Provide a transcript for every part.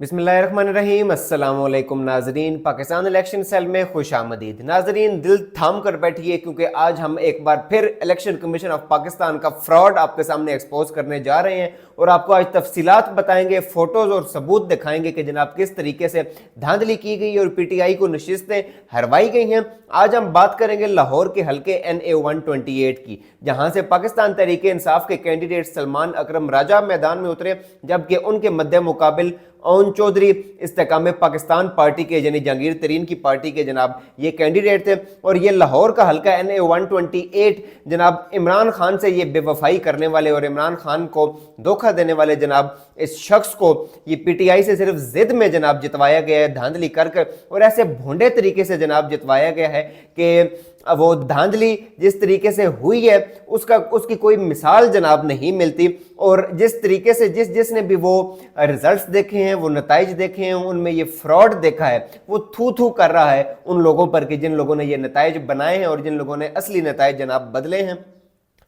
बिस्मिल्लाहिर्रहमानिर्रहीम। अस्सलाम वालेकुम नाजरीन, पाकिस्तान इलेक्शन सेल में खुश आमदीद। नाजरीन दिल थाम कर बैठिए क्योंकि आज हम एक बार फिर इलेक्शन कमीशन ऑफ पाकिस्तान का फ्रॉड आपके सामने एक्सपोज करने जा रहे हैं और आपको आज तफसीलात बताएंगे, फोटोज और सबूत दिखाएंगे कि जनाब किस तरीके से धांधली की गई और PTI को नशिस्तें हरवाई गई हैं। आज हम बात करेंगे लाहौर के हल्के NA 128 की, जहां से पाकिस्तान तहरीक इंसाफ के कैंडिडेट सलमान अकरम राजा मैदान में उतरे, जबकि उनके मद्दे मुकाबिल ओन चौधरी इस्तेकाम पाकिस्तान पार्टी के यानी जहांगीर तरीन की पार्टी के जनाब ये कैंडिडेट थे। और ये लाहौर का हल्का NA 128 जनाब इमरान खान से ये बेवफाई करने वाले और इमरान खान को धोखा देने वाले जनाब इस शख्स को ये PTI से सिर्फ जिद में जनाब जितवाया गया है, धांधली कर कर, और ऐसे भोंडे तरीके से जनाब जितवाया गया है कि वो धांधली जिस तरीके से हुई है उसकी कोई मिसाल जनाब नहीं मिलती। और जिस तरीके से जिसने भी वो रिजल्ट्स देखे हैं, वो नताइज देखे हैं, उनमें ये फ्रॉड देखा है, वो थू थू कर रहा है उन लोगों पर कि जिन लोगों ने ये नताइज बनाए हैं और जिन लोगों ने असली नताइज जनाब बदले हैं।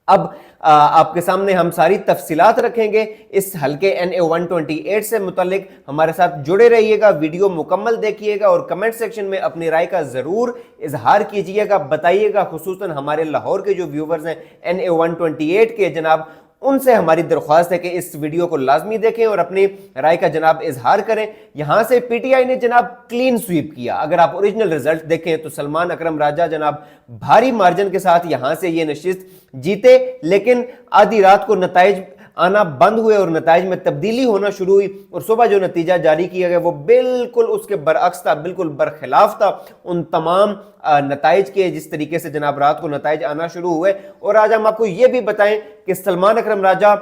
अब आपके सामने हम सारी तफसीलात रखेंगे इस हल्के NA 128 से मुतल्लिक। हमारे साथ जुड़े रहिएगा, वीडियो मुकम्मल देखिएगा और कमेंट सेक्शन में अपनी राय का ज़रूर इजहार कीजिएगा, बताइएगा। खुसूसन हमारे लाहौर के जो व्यूवर्स हैं NA 128 के जनाब, उनसे हमारी दरख्वास्त है कि इस वीडियो को लाजमी देखें और अपनी राय का जनाब इजहार करें। यहां से PTI ने जनाब क्लीन स्वीप किया। अगर आप ओरिजिनल रिजल्ट देखें तो सलमान अकरम राजा जनाब भारी मार्जिन के साथ यहां से ये नशिस्त जीते, लेकिन आधी रात को नताइज आना बंद हुए और नताइज में तब्दीली होना शुरू हुई और सुबह जो नतीजा जारी किया गया वो बिल्कुल उसके बरअक्स था, बिल्कुल बरखिलाफ था उन तमाम नताइज के जिस तरीके से जनाब रात को नताइज आना शुरू हुए। और आज हम आपको ये भी बताएं कि सलमान अकरम राजा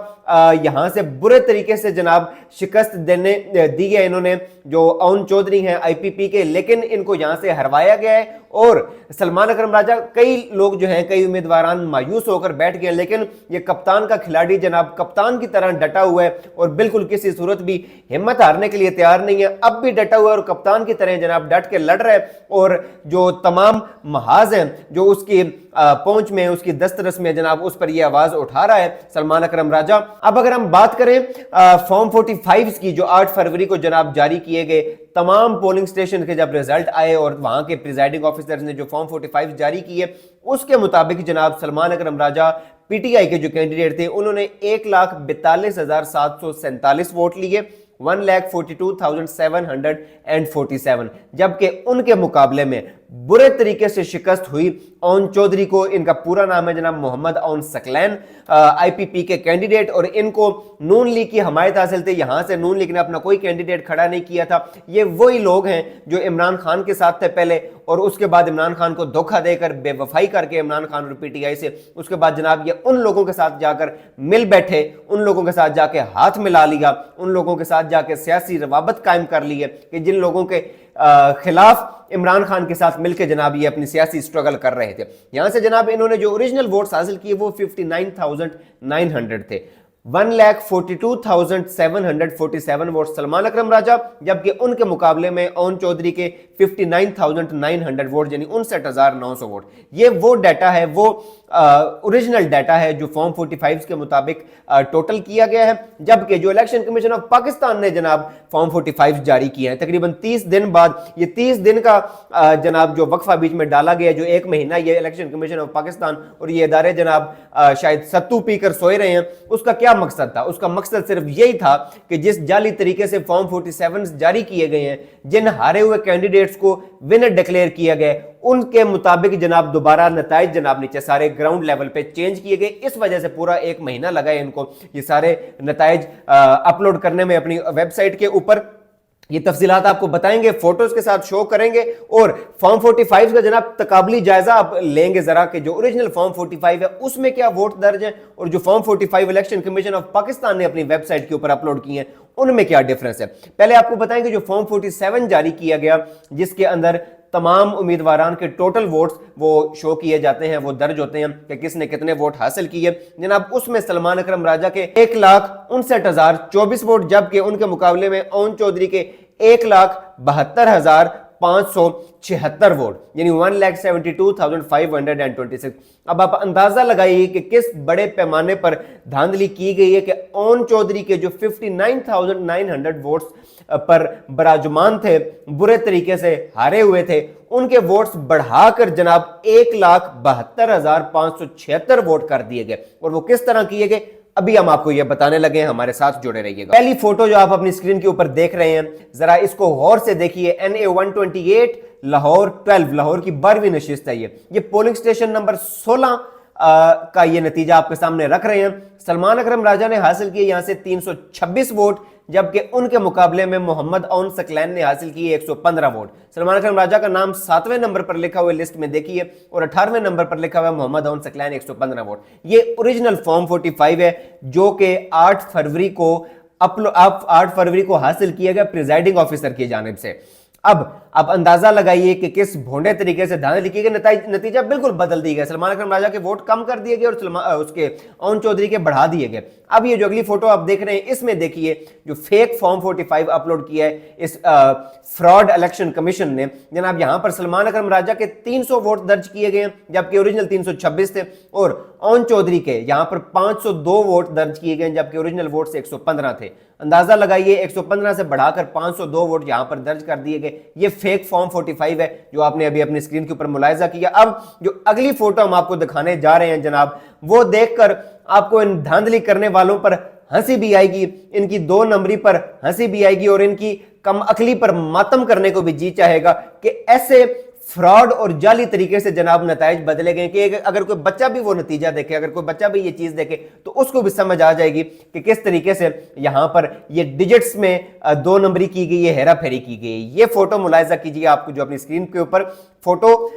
यहां से बुरे तरीके से जनाब शिकस्त दी है इन्होंने, जो ओन चौधरी हैं IPP के, लेकिन इनको यहां से हरवाया गया है। और सलमान अकरम राजा, कई लोग जो हैं, कई उम्मीदवारान मायूस होकर बैठ गए, लेकिन ये कप्तान का खिलाड़ी जनाब कप्तान की तरह डटा हुआ है और बिल्कुल किसी सूरत भी हिम्मत हारने के लिए तैयार नहीं है। अब भी डटा हुआ है और कप्तान की तरह जनाब डट के लड़ रहा है और जो तमाम महाज हैं जो उसकी पहुंच में, उसकी दस्तरस में जनाब, उस पर यह आवाज उठा रहा है सलमान अकरम राजा। अब अगर हम बात करें फॉर्म 45 की, जो 8 फरवरी को जनाब जारी किए गए, तमाम पोलिंग स्टेशन के जब रिजल्ट आए और वहां के प्रिजाइडिंग ऑफिसर्स ने जो फॉर्म 45 जारी किए, उसके मुताबिक जनाब सलमान अकरम राजा PTI के जो कैंडिडेट थे उन्होंने 1,42,747 वोट लिए, 1,42,747, जबकि उनके मुकाबले में बुरे तरीके से शिकस्त हुई ओन चौधरी को। इनका पूरा नाम है जनाब मोहम्मद ओन सकलैन, IPP के कैंडिडेट, और इनको नून लीग की हमायत हासिल थी। यहां से नून लीग ने अपना कोई कैंडिडेट खड़ा नहीं किया था। ये वही लोग हैं जो इमरान खान के साथ थे पहले और उसके बाद इमरान खान को धोखा देकर, बेवफाई करके इमरान खान और PTI से, उसके बाद जनाब ये उन लोगों के साथ जाकर मिल बैठे, उन लोगों के साथ जाके हाथ मिला लिया, उन लोगों के साथ जाके सियासी रवाबत कायम कर ली है कि जिन लोगों के खिलाफ इमरान खान के साथ मिलकर जनाब ये अपनी सियासी स्ट्रगल कर रहे थे। यहां से जनाब इन्होंने जो ओरिजिनल वोट्स हासिल किए वो 59,900 थे। 1,42,747 वोट सलमान अकरम राजा, जबकि उनके मुकाबले में ओन चौधरी के 59,900 वोट, यानी 59,900 वोट। ये वो डाटा है, वो ओरिजिनल डाटा है जो फॉर्म 45 के मुताबिक टोटल किया गया है। जबकि जो इलेक्शन कमीशन ऑफ पाकिस्तान ने जनाब फॉर्म 45 जारी किया है तकरीबन 30 दिन बाद, ये 30 दिन का जनाब जो वक्फा बीच में डाला गया, जो 1 महीना ये इलेक्शन कमीशन ऑफ पाकिस्तान और ये इदारे जनाब शायद सत्तू पीकर सोए रहे हैं। उसका क्या मकसद था? उसका मकसद सिर्फ यही था कि जिस जाली तरीके से फॉर्म 47 जारी किए गए हैं, जिन हारे हुए कैंडिडेट्स को विनर डिक्लेयर किया गया, उनके मुताबिक जनाब दोबारा नताइज जनाब नीचे सारे ग्राउंड लेवल पे चेंज किए गए। इस वजह से पूरा 1 महीना लगा है इनको ये सारे नताइज अपलोड करने में अपनी वेबसाइट के ऊपर। ये तफसीलात आपको बताएंगे, फोटोज के साथ शो करेंगे और फॉर्म 45 का जनाब तकाबली जायजा आप लेंगे जरा कि जो ओरिजिनल फॉर्म 45 है उसमें क्या वोट दर्ज है और जो form 45 election commission of Pakistan ने अपनी वेबसाइट के ऊपर अपलोड किए हैं उनमें क्या डिफरेंस है। पहले आपको बताएंगे जो फॉर्म 47 जारी किया गया, जिसके अंदर तमाम उम्मीदवारान के टोटल वोट्स वो शो किए जाते हैं, वो दर्ज होते हैं कि किसने कितने वोट हासिल किए। जनाब उसमें सलमान अकरम राजा के 1,59,024 वोट, जबकि उनके मुकाबले में ओन चौधरी के 1,72,000 576 वोट, यानी 1,72,526। अब आप अंदाजा लगाइए कि किस बड़े पैमाने पर धांधली की गई है कि ओन चौधरी के जो 59,900 वोट्स पर बराजुमान थे, बुरे तरीके से हारे हुए थे, उनके वोट्स बढ़ाकर जनाब 1,72,576 वोट कर दिए गए। और वो किस तरह किए गए अभी हम आपको ये बताने लगे हैं, हमारे साथ जुड़े रहिएगा। पहली फोटो जो आप अपनी स्क्रीन के ऊपर देख रहे हैं, जरा इसको गौर से देखिए। NA 128 लाहौर 12, लाहौर की 12वीं नशिस्त है ये पोलिंग स्टेशन नंबर 16 का ये नतीजा आपके सामने रख रहे हैं। सलमान अकरम राजा ने हासिल किए यहां से 326 वोट, जबकि उनके मुकाबले में मोहम्मद औन सकलैन ने हासिल किए 115 वोट। सलमान अकरम राजा का नाम 7वें नंबर पर लिखा हुआ लिस्ट में देखिए, और 18वें नंबर पर लिखा हुआ मोहम्मद औन सकलैन 115 वोट। ये ओरिजिनल फॉर्म 45 है जो कि 8 फरवरी को हासिल किया गया प्रिजाइडिंग ऑफिसर की जानिब से। अब आप अंदाजा लगाइए कि किस भोंडे तरीके से धांधली की गई, नतीजा बिल्कुल बदल दिया गया। सलमान अकरम राजा के वोट कम कर दिए गए और उसके ओन चौधरी के बढ़ा दिए गए। अब ये जो अगली फोटो आप देख रहे हैं, इसमें देखिए जो फेक फॉर्म 45 अपलोड किया है इस फ्रॉड इलेक्शन कमीशन ने, जनाब यहां पर सलमान अकरम राजा के 300 वोट दर्ज किए गए, जबकि ओरिजिनल 326 थे, और ओन चौधरी के यहां पर 502 वोट दर्ज किए गए, जबकि ओरिजिनल वोट से 115 थे। अंदाजा लगाइए 115 से बढ़ाकर 502 वोट यहां पर दर्ज कर दिए गए। ये फेक फॉर्म 45 है जो आपने अभी अपनी स्क्रीन के ऊपर मुलाहिजा किया। अब जो अगली फोटो हम आपको दिखाने जा रहे हैं जनाब, वो देखकर आपको इन धांधली करने वालों पर हंसी भी आएगी, इनकी 2 नंबरी पर हंसी भी आएगी, और इनकी कम अकली पर मातम करने को भी जी चाहेगा कि ऐसे फ्रॉड और जाली तरीके से जनाब नताइज बदले गए कि अगर कोई बच्चा भी वो नतीजा देखे, अगर कोई बच्चा भी ये चीज देखे, तो उसको भी समझ आ जाएगी कि किस तरीके से यहां पर ये डिजिट्स में 2 नंबरी की गई है, हेरा फेरी की गई है। ये फोटो मुलाहिजा कीजिए आपको जो अपनी स्क्रीन के ऊपर फोटो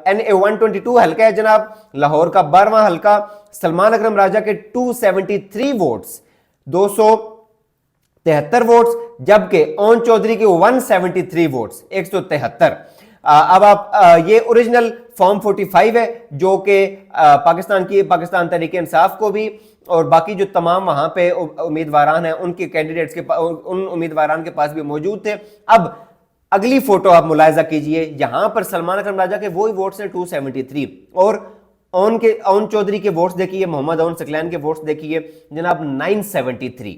NA 122 हल्का है जनाब, लाहौर का 12वां हल्का। सलमान अकरम राजा के 273 वोट्स, 273 वोट्स, जबकि ओन चौधरी के 173 वोट्स, 173। अब आप ये ओरिजिनल फॉर्म 45 है जो कि पाकिस्तान तहरीक इंसाफ को भी और बाकी जो तमाम वहां पे उम्मीदवारान हैं उनके कैंडिडेट्स के उन उम्मीदवारान के पास भी मौजूद थे। अब अगली फोटो आप मुलाहिजा कीजिए, यहां पर सलमान अकरम राजा के वही वोट्स हैं 273, और ओन चौधरी के वोट्स देखिए, मोहम्मद ओन सकलैन के वोट्स देखिए जनाब 973।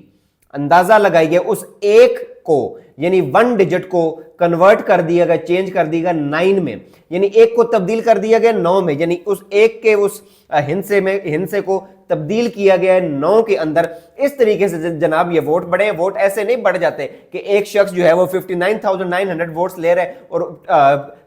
अंदाजा लगाइए उस एक को, यानी 1 डिजिट को कन्वर्ट कर दिया गया, चेंज कर दिया गया 9 में, यानी एक को तब्दील कर दिया गया 9 में, यानी उस एक के उस हिंसे को तब्दील किया गया है 9 के अंदर। इस तरीके से जनाब ये वोट बढ़े। वोट ऐसे नहीं बढ़ जाते कि एक शख्स जो है वो 59,900 वोट्स ले रहा है और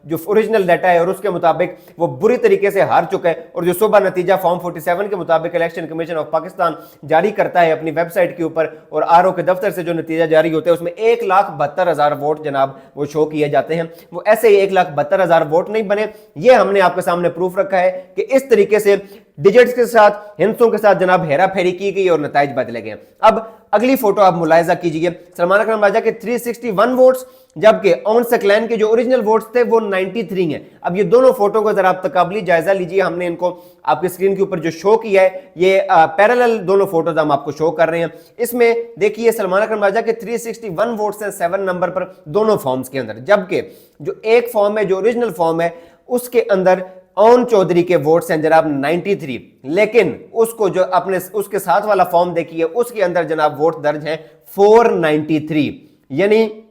जो ओरिजिनल डाटा है और उसके मुताबिक वो बुरी तरीके से हार चुका है, और जो सुबह नतीजा फॉर्म 47 के मुताबिक इलेक्शन कमीशन ऑफ पाकिस्तान जारी करता है अपनी वेबसाइट के ऊपर, और RO के दफ्तर से जो नतीजा जारी होता है उसमें 1,72,000 वोट जनाब वो शो किए जाते हैं। वो ऐसे ही 1,72,000 वोट नहीं बने, ये हमने आपके सामने प्रूफ रखा है कि इस तरीके से डिजिट्स के साथ, हिंसों के साथ जनाब हेरा फेरी की गई और नताइज बदले गए। अब अगली फोटो आप मुलाहिजा कीजिए, सलमान अकरम राजा के 361 वोट्स, जबकि ओन सकलैन के जो ओरिजिनल वोट्स थे वो 93 हैं। अब ये दोनों फोटो को जरा आप तकाबली जायजा लीजिए, हमने इनको आपकी स्क्रीन के ऊपर जो शो किया है ये पैरेलल दोनों फोटोज हम आपको शो कर रहे हैं। इसमें देखिए सलमान अकरम राजा के 361 वोट्स हैं 7 नंबर पर दोनों फॉर्म्स के अंदर, जबकि जो एक फॉर्म है, जो ओरिजिनल फॉर्म है, उसके अंदर ओन चौधरी के वोट्स हैं जनाब 93, लेकिन उसको जो अपने उसके साथ वाला फॉर्म देखिए उसके अंदर जनाब वोट दर्ज हैं 493, यानी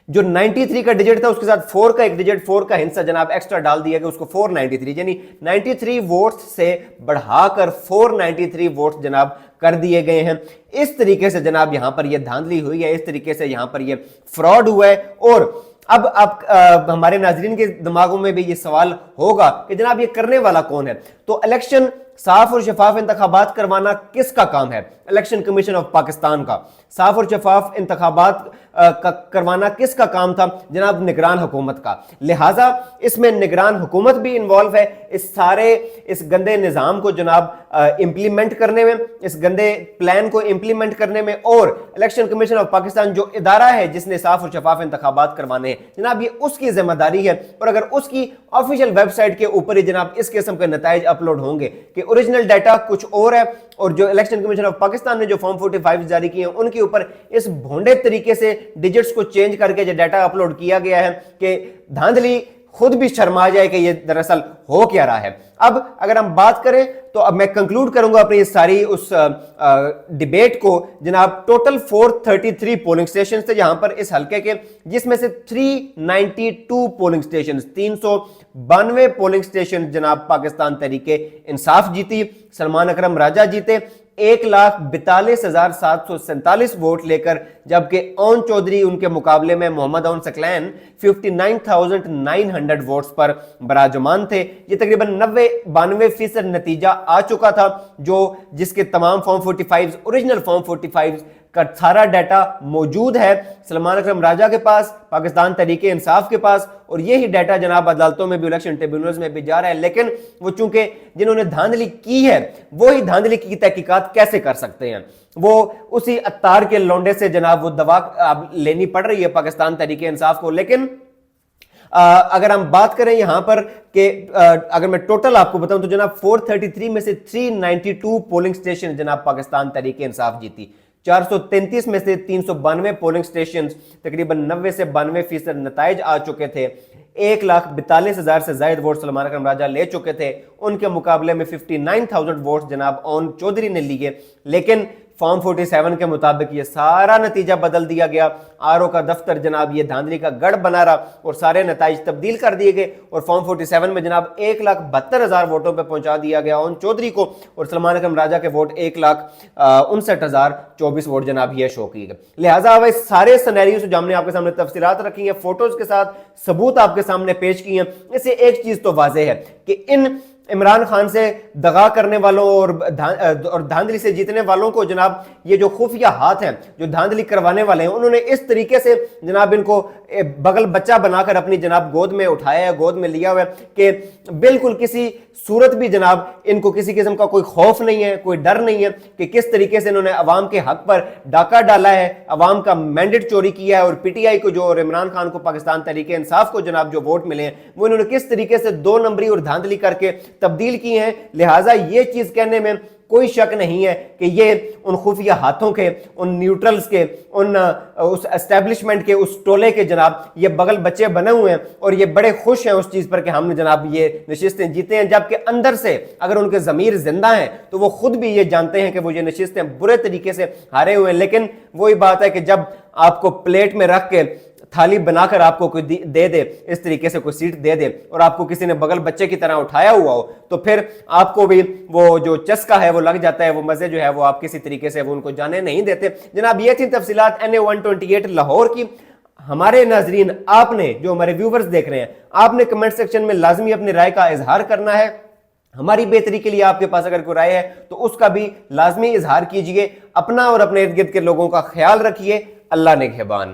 जो 93 का डिजिट था उसके साथ 4 का एक डिजिट, 4 का हिस्सा जनाब एक्स्ट्रा डाल दिया गया, उसको 493, यानी 93 वोट्स से बढ़ाकर 493 वोट्स जनाब कर दिए गए हैं। इस तरीके से जनाब यहां पर यह धांधली हुई है, इस तरीके से यहां पर यह फ्रॉड हुआ है। और अब आप हमारे नाजरीन के दिमागों में भी ये सवाल होगा कि जनाब ये करने वाला कौन है। तो इलेक्शन साफ और शफाफ इंतखाबात करवाना किसका काम है? इलेक्शन कमीशन ऑफ पाकिस्तान का। साफ और शफाफ इंतखाबात करवाना किसका काम था? जनाब निगरान हुकूमत का। लिहाजा इसमें निगरान हुकूमत भी इन्वॉल्व है इस गंदे निज़ाम को जनाब इम्प्लीमेंट करने में, इस गंदे प्लान को इम्प्लीमेंट करने में। और इलेक्शन कमीशन ऑफ पाकिस्तान जो इदारा है जिसने साफ और शफाफ इंतखाबात करवाने हैं जनाब, ये उसकी जिम्मेदारी है। और अगर उसकी ऑफिशियल वेबसाइट के ऊपर ही जनाब इस किस्म के नताइज अपलोड होंगे कि ओरिजिनल डाटा कुछ और है और जो इलेक्शन कमीशन ऑफ पाकिस्तान ने जो फॉर्म 45 जारी किए हैं उनके ऊपर इस भोंडे तरीके से डिजिट्स को चेंज करके जो डाटा अपलोड किया गया है कि धांधली खुद भी शर्मा जाए कि ये दरअसल हो क्या रहा है। अब अगर हम बात करें तो अब मैं कंक्लूड करूंगा अपनी सारी उस डिबेट को। जनाब टोटल 433 पोलिंग स्टेशन थे जहां पर इस हलके के, जिसमें से 392 पोलिंग स्टेशन 392 पोलिंग स्टेशन जनाब पाकिस्तान तहरीके इंसाफ जीती, सलमान अकरम राजा जीते 1,42,747 वोट लेकर, जबकि ओन चौधरी उनके मुकाबले में मोहम्मद ओन सकलैन 59,900 वोट्स पर बराजमान थे। ये तकरीबन 92% नतीजा आ चुका था, जिसके तमाम फॉर्म 45 ओरिजिनल फॉर्म 45 का सारा डाटा मौजूद है सलमान अकरम राजा के पास, पाकिस्तान तहरीके इंसाफ के पास, और यही डाटा जनाब अदालतों में भी, इलेक्शन ट्रिब्यूनल्स में भी जा रहा है। लेकिन वो चूंकि जिन्होंने धांधली की है वो ही धांधली की तहकीकात कैसे कर सकते हैं, वो उसी अत्तार के लौंडे से जनाब वो दवा लेनी पड़ रही है पाकिस्तान तहरीके इंसाफ को। लेकिन अगर हम बात करें यहां पर कि अगर मैं टोटल आपको बताऊं तो जनाब 433 में से 392 पोलिंग स्टेशन जनाब पाकिस्तान तहरीके इंसाफ जीती, 433 में से 392 पोलिंग स्टेशन तकरीबन 90 से 92% नताइज आ चुके थे। 1,42,000 से ज्यादा वोट सलमान अकरम राजा ले चुके थे, उनके मुकाबले में 59,000 वोट जनाब ओन चौधरी ने लिए। लेकिन फॉर्म 47 के मुताबिक ये सारा नतीजा बदल दिया गया, आरओ का दफ्तर जनाब ये धांधली का गढ़ बना रहा और सारे नताइज तब्दील कर दिए गए और फॉर्म 47 में जनाब 1,72,000 वोटों पे पहुंचा दिया गया ओन चौधरी को, और सलमान अकरम राजा के वोट 1,59,024 वोट जनाब ये शो किए गए। लिहाजा अब इस सारे सिनेरियो जो हमने आपके सामने तफसीलात रखी हैं, फोटोज के साथ सबूत आपके सामने पेश किए हैं, इससे एक चीज तो वाज़ेह है कि इन इमरान खान से दगा करने वालों और धांधली से जीतने वालों को जनाब ये जो खुफिया हाथ हैं जो धांधली करवाने वाले हैं, उन्होंने इस तरीके से जनाब इनको बगल बच्चा बनाकर अपनी जनाब गोद में उठाया है, गोद में लिया हुआ है कि बिल्कुल किसी सूरत भी जनाब इनको किसी किस्म का कोई खौफ नहीं है, कोई डर नहीं है कि किस तरीके से इन्होंने अवाम के हक पर डाका डाला है, अवाम का मैंडेट चोरी किया है, और पीटीआई को जो और इमरान खान को पाकिस्तान तहरीके इंसाफ को जनाब जो वोट मिले हैं वो इन्होंने किस तरीके से 2 नंबरी और धांधली करके तब्दील की हैं। लिहाजा ये चीज कहने में कोई शक नहीं है कि ये उन खुफिया हाथों के, उन न्यूट्रल्स के, उस एस्टेब्लिशमेंट के, उस टोले के जनाब ये बगल बच्चे बने हुए हैं और ये बड़े खुश हैं उस चीज पर कि हमने जनाब ये नशिस्तें जीते हैं, जबकि अंदर से अगर उनके ज़मीर जिंदा हैं तो वो खुद भी ये जानते हैं कि वो ये नशिस्तें बुरे तरीके से हारे हुए हैं। लेकिन वही बात है कि जब आपको प्लेट में रख के थाली बनाकर आपको कोई दे दे, इस तरीके से कोई सीट दे दे और आपको किसी ने बगल बच्चे की तरह उठाया हुआ हो, तो फिर आपको भी वो जो चस्का है वो लग जाता है, वो मजे जो है वो आप किसी तरीके से वो उनको जाने नहीं देते। जनाब ये थी तफसीलात NA 128 लाहौर की। हमारे नाजरीन, आपने जो हमारे व्यूवर्स देख रहे हैं, आपने कमेंट सेक्शन में लाजमी अपनी राय का इजहार करना है। हमारी बेहतरी के लिए आपके पास अगर कोई राय है तो उसका भी लाजमी इजहार कीजिए। अपना और अपने इर्द गिर्द के लोगों का ख्याल रखिए। अल्लाह नेगहबान।